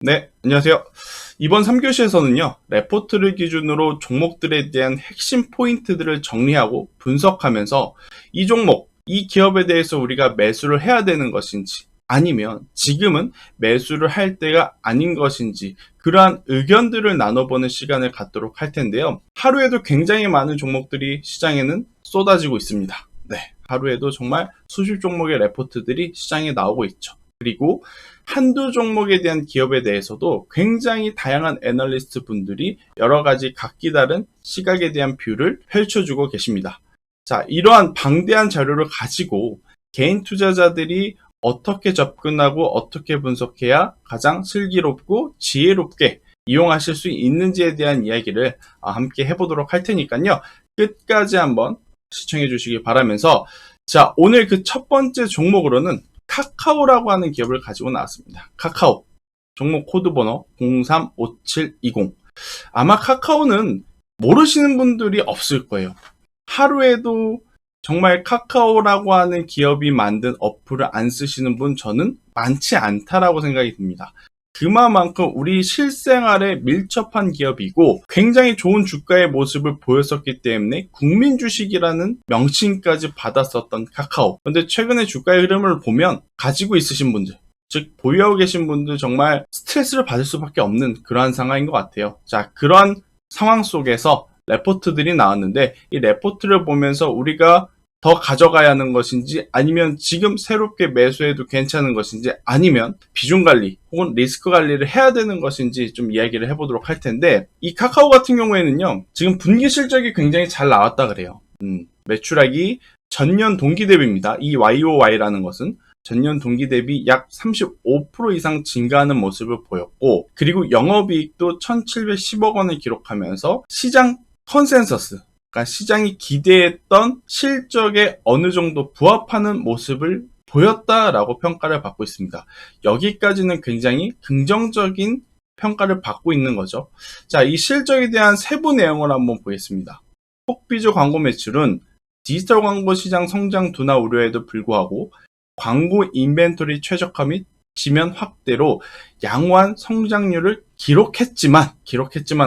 네, 안녕하세요. 이번 3교시에서는요, 레포트를 기준으로 종목들에 대한 핵심 포인트들을 정리하고 분석하면서 이 종목, 이 기업에 대해서 우리가 매수를 해야 되는 것인지, 아니면 지금은 매수를 할 때가 아닌 것인지, 그러한 의견들을 나눠보는 시간을 갖도록 할 텐데요. 하루에도 굉장히 많은 종목들이 시장에는 쏟아지고 있습니다. 네, 하루에도 정말 수십 종목의 레포트들이 시장에 나오고 있죠. 그리고 한두 종목에 대한 기업에 대해서도 굉장히 다양한 애널리스트 분들이 여러 가지 각기 다른 시각에 대한 뷰를 펼쳐주고 계십니다. 자, 이러한 방대한 자료를 가지고 개인 투자자들이 어떻게 접근하고 어떻게 분석해야 가장 슬기롭고 지혜롭게 이용하실 수 있는지에 대한 이야기를 함께 해보도록 할 테니까요. 끝까지 한번 시청해 주시기 바라면서, 자, 오늘 그 첫 번째 종목으로는 카카오라고 하는 기업을 가지고 나왔습니다. 카카오 종목 코드번호 035720. 아마 카카오는 모르시는 분들이 없을 거예요. 하루에도 정말 카카오라고 하는 기업이 만든 어플을 안 쓰시는 분 저는 많지 않다라고 생각이 듭니다. 그만큼 우리 실생활에 밀접한 기업이고 굉장히 좋은 주가의 모습을 보였었기 때문에 국민 주식이라는 명칭까지 받았었던 카카오. 그런데 최근에 주가의 흐름을 보면 가지고 있으신 분들, 즉 보유하고 계신 분들 정말 스트레스를 받을 수밖에 없는 그러한 상황인 것 같아요. 자, 그러한 상황 속에서 레포트들이 나왔는데 이 레포트를 보면서 우리가 더 가져가야 하는 것인지, 아니면 지금 새롭게 매수해도 괜찮은 것인지, 아니면 비중 관리 혹은 리스크 관리를 해야 되는 것인지 좀 이야기를 해보도록 할 텐데, 이 카카오 같은 경우에는요, 지금 분기 실적이 굉장히 잘 나왔다 그래요. 매출액이 전년 동기 대비입니다. 이 YOY라는 것은 전년 동기 대비 약 35% 이상 증가하는 모습을 보였고, 그리고 영업이익도 1710억 원을 기록하면서 시장 컨센서스, 그러니까 시장이 기대했던 실적에 어느 정도 부합하는 모습을 보였다라고 평가를 받고 있습니다. 여기까지는 굉장히 긍정적인 평가를 받고 있는 거죠. 자, 이 실적에 대한 세부 내용을 한번 보겠습니다. 톡비즈 광고 매출은 디지털 광고 시장 성장 둔화 우려에도 불구하고 광고 인벤토리 최적화 및 지면 확대로 양호한 성장률을 기록했지만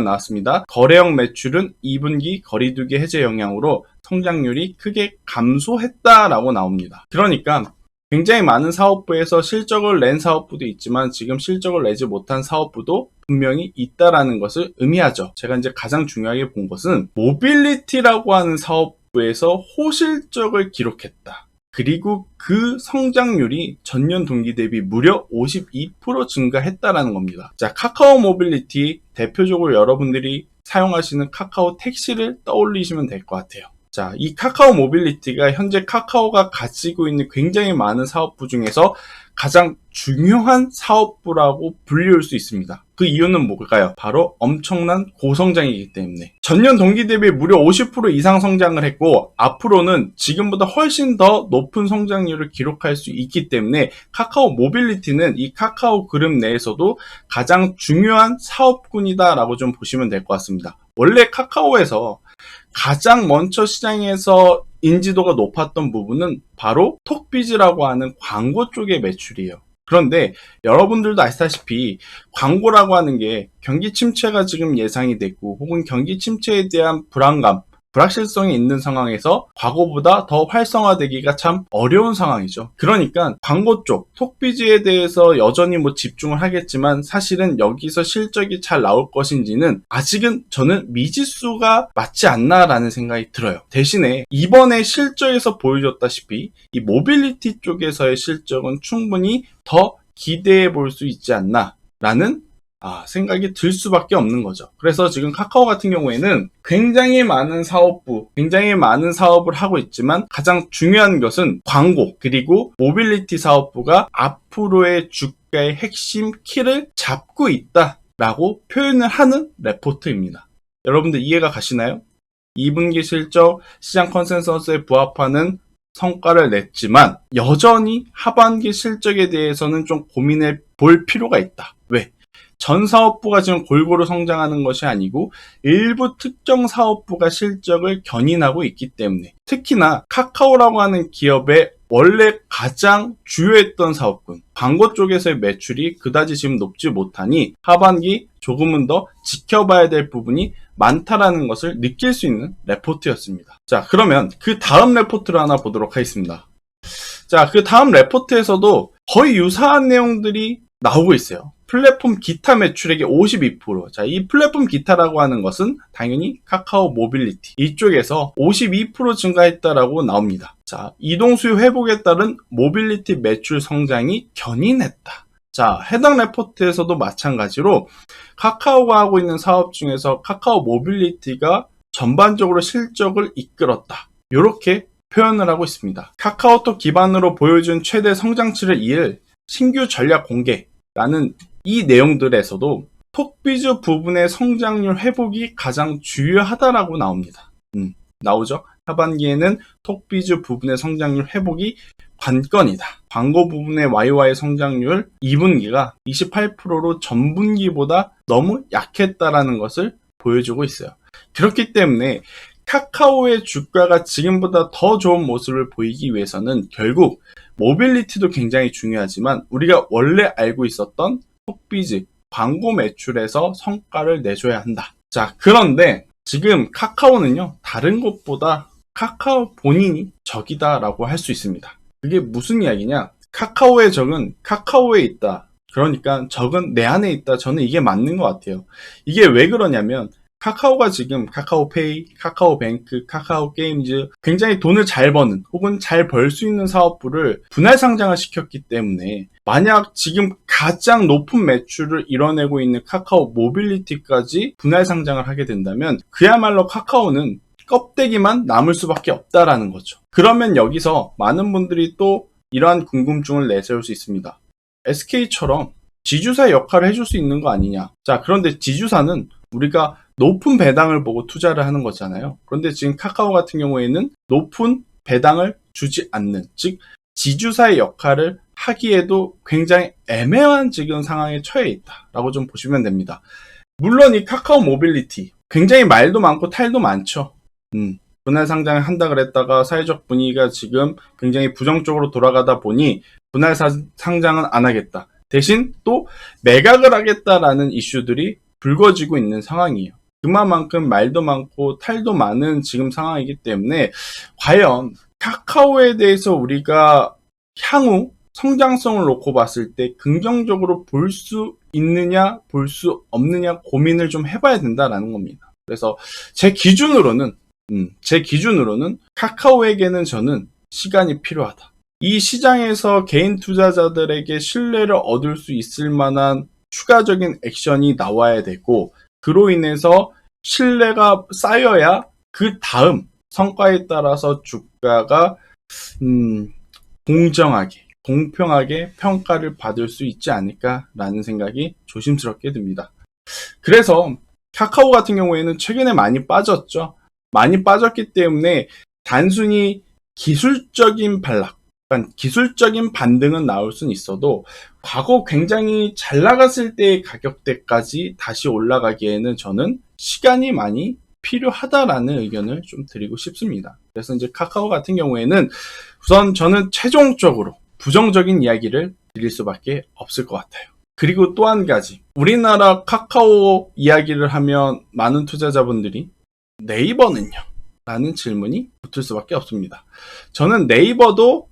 나왔습니다. 거래형 매출은 2분기 거리두기 해제 영향으로 성장률이 크게 감소했다라고 나옵니다. 그러니까 굉장히 많은 사업부에서 실적을 낸 사업부도 있지만 지금 실적을 내지 못한 사업부도 분명히 있다라는 것을 의미하죠. 제가 이제 가장 중요하게 본 것은 모빌리티라고 하는 사업부에서 호실적을 기록했다. 그리고 그 성장률이 전년 동기 대비 무려 52% 증가했다라는 겁니다. 자, 카카오 모빌리티, 대표적으로 여러분들이 사용하시는 카카오 택시를 떠올리시면 될 것 같아요. 자, 이 카카오 모빌리티가 현재 카카오가 가지고 있는 굉장히 많은 사업부 중에서 가장 중요한 사업부라고 불리울 수 있습니다. 그 이유는 뭘까요? 바로 엄청난 고성장이기 때문에. 전년 동기 대비 무려 50% 이상 성장을 했고, 앞으로는 지금보다 훨씬 더 높은 성장률을 기록할 수 있기 때문에 카카오 모빌리티는 이 카카오 그룹 내에서도 가장 중요한 사업군이다라고 좀 보시면 될 것 같습니다. 원래 카카오에서 가장 먼저 시장에서 인지도가 높았던 부분은 바로 톡비즈라고 하는 광고 쪽의 매출이에요. 그런데 여러분들도 아시다시피 광고라고 하는 게 경기 침체가 지금 예상이 됐고, 혹은 경기 침체에 대한 불안감, 불확실성이 있는 상황에서 과거보다 더 활성화되기가 참 어려운 상황이죠. 그러니까 광고 쪽, 톡비즈에 대해서 여전히 집중을 하겠지만 사실은 여기서 실적이 잘 나올 것인지는 아직은 저는 미지수가 맞지 않나라는 생각이 들어요. 대신에 이번에 실적에서 보여줬다시피 이 모빌리티 쪽에서의 실적은 충분히 더 기대해 볼 수 있지 않나라는 생각이 들 수밖에 없는 거죠. 그래서 지금 카카오 같은 경우에는 굉장히 많은 사업을 하고 있지만 가장 중요한 것은 광고, 그리고 모빌리티 사업부가 앞으로의 주가의 핵심 키를 잡고 있다라고 표현을 하는 레포트입니다. 여러분들 이해가 가시나요? 2분기 실적 시장 컨센서스에 부합하는 성과를 냈지만 여전히 하반기 실적에 대해서는 좀 고민해 볼 필요가 있다. 왜? 전 사업부가 지금 골고루 성장하는 것이 아니고 일부 특정 사업부가 실적을 견인하고 있기 때문에, 특히나 카카오라고 하는 기업의 원래 가장 주요했던 사업군, 광고 쪽에서의 매출이 그다지 지금 높지 못하니 하반기 조금은 더 지켜봐야 될 부분이 많다라는 것을 느낄 수 있는 레포트였습니다. 자, 그러면 그 다음 레포트를 하나 보도록 하겠습니다. 자, 그 다음 레포트에서도 거의 유사한 내용들이 나오고 있어요. 플랫폼 기타 매출액의 52%. 자, 이 플랫폼 기타라고 하는 것은 당연히 카카오 모빌리티. 이쪽에서 52% 증가했다라고 나옵니다. 자, 이동 수요 회복에 따른 모빌리티 매출 성장이 견인했다. 자, 해당 레포트에서도 마찬가지로 카카오가 하고 있는 사업 중에서 카카오 모빌리티가 전반적으로 실적을 이끌었다. 이렇게 표현을 하고 있습니다. 카카오톡 기반으로 보여준 최대 성장치를 이을 신규 전략 공개라는 이 내용들에서도 톡비즈 부분의 성장률 회복이 가장 주요하다라고 나옵니다. 나오죠? 하반기에는 톡비즈 부분의 성장률 회복이 관건이다. 광고 부분의 YY 성장률 2분기가 28%로 전분기보다 너무 약했다라는 것을 보여주고 있어요. 그렇기 때문에 카카오의 주가가 지금보다 더 좋은 모습을 보이기 위해서는 결국 모빌리티도 굉장히 중요하지만 우리가 원래 알고 있었던 톡비즈 광고 매출에서 성과를 내줘야 한다. 자, 그런데 지금 카카오는요, 다른 것보다 카카오 본인이 적이다라고 할 수 있습니다. 그게 무슨 이야기냐? 카카오의 적은 카카오에 있다. 그러니까 적은 내 안에 있다. 저는 이게 맞는 것 같아요. 이게 왜 그러냐면 카카오가 지금 카카오페이, 카카오뱅크, 카카오게임즈 굉장히 돈을 잘 버는 혹은 잘 벌 수 있는 사업부를 분할 상장을 시켰기 때문에 만약 지금 가장 높은 매출을 이뤄내고 있는 카카오 모빌리티까지 분할 상장을 하게 된다면 그야말로 카카오는 껍데기만 남을 수밖에 없다라는 거죠. 그러면 여기서 많은 분들이 또 이러한 궁금증을 내세울 수 있습니다. SK처럼 지주사 역할을 해줄 수 있는 거 아니냐. 자, 그런데 지주사는 우리가 높은 배당을 보고 투자를 하는 거잖아요. 그런데 지금 카카오 같은 경우에는 높은 배당을 주지 않는, 즉 지주사의 역할을 하기에도 굉장히 애매한 지금 상황에 처해 있다라고 좀 보시면 됩니다. 물론 이 카카오 모빌리티 굉장히 말도 많고 탈도 많죠. 분할 상장을 한다 그랬다가 사회적 분위기가 지금 굉장히 부정적으로 돌아가다 보니 분할 상장은 안 하겠다. 대신 또 매각을 하겠다라는 이슈들이 불거지고 있는 상황이에요. 그만큼 말도 많고 탈도 많은 지금 상황이기 때문에 과연 카카오에 대해서 우리가 향후 성장성을 놓고 봤을 때 긍정적으로 볼 수 있느냐 볼 수 없느냐 고민을 좀 해봐야 된다라는 겁니다. 그래서 제 기준으로는 카카오에게는 저는 시간이 필요하다. 이 시장에서 개인 투자자들에게 신뢰를 얻을 수 있을 만한 추가적인 액션이 나와야 되고 그로 인해서 신뢰가 쌓여야 그 다음 성과에 따라서 주가가 공정하게 공평하게 평가를 받을 수 있지 않을까라는 생각이 조심스럽게 듭니다. 그래서 카카오 같은 경우에는 최근에 많이 빠졌죠. 많이 빠졌기 때문에 단순히 기술적인 반락, 그러니까 기술적인 반등은 나올 수는 있어도 과거 굉장히 잘 나갔을 때의 가격대까지 다시 올라가기에는 저는 시간이 많이 필요하다라는 의견을 좀 드리고 싶습니다. 그래서 이제 카카오 같은 경우에는 우선 저는 최종적으로 부정적인 이야기를 드릴 수밖에 없을 것 같아요. 그리고 또 한 가지, 우리나라 카카오 이야기를 하면 많은 투자자분들이 네이버는요? 라는 질문이 붙을 수밖에 없습니다. 저는 네이버도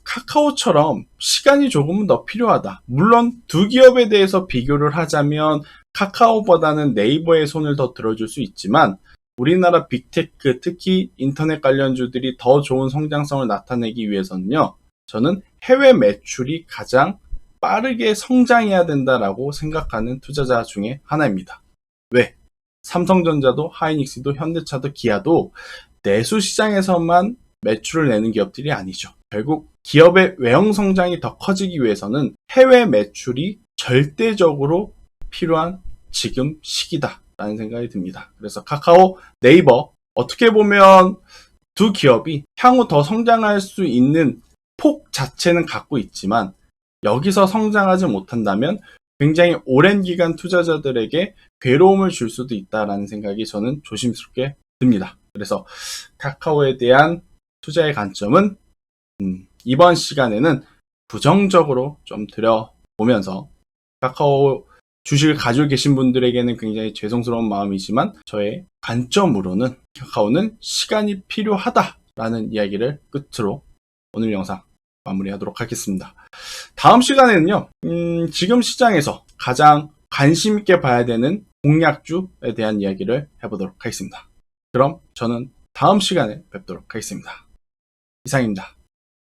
카카오처럼 시간이 조금은 더 필요하다. 물론 두 기업에 대해서 비교를 하자면 카카오보다는 네이버의 손을 더 들어줄 수 있지만 우리나라 빅테크, 특히 인터넷 관련주들이 더 좋은 성장성을 나타내기 위해서는요. 저는 해외 매출이 가장 빠르게 성장해야 된다라고 생각하는 투자자 중에 하나입니다. 왜? 삼성전자도 하이닉스도 현대차도 기아도 내수 시장에서만 매출을 내는 기업들이 아니죠. 결국 기업의 외형 성장이 더 커지기 위해서는 해외 매출이 절대적으로 필요한 지금 시기다라는 생각이 듭니다. 그래서 카카오, 네이버 어떻게 보면 두 기업이 향후 더 성장할 수 있는 폭 자체는 갖고 있지만 여기서 성장하지 못한다면 굉장히 오랜 기간 투자자들에게 괴로움을 줄 수도 있다라는 생각이 저는 조심스럽게 듭니다. 그래서 카카오에 대한 투자의 관점은 이번 시간에는 부정적으로 좀 드려보면서 카카오 주식을 가지고 계신 분들에게는 굉장히 죄송스러운 마음이지만 저의 관점으로는 카카오는 시간이 필요하다라는 이야기를 끝으로 오늘 영상 마무리하도록 하겠습니다. 다음 시간에는요, 지금 시장에서 가장 관심 있게 봐야 되는 공략주에 대한 이야기를 해보도록 하겠습니다. 그럼 저는 다음 시간에 뵙도록 하겠습니다. 이상입니다.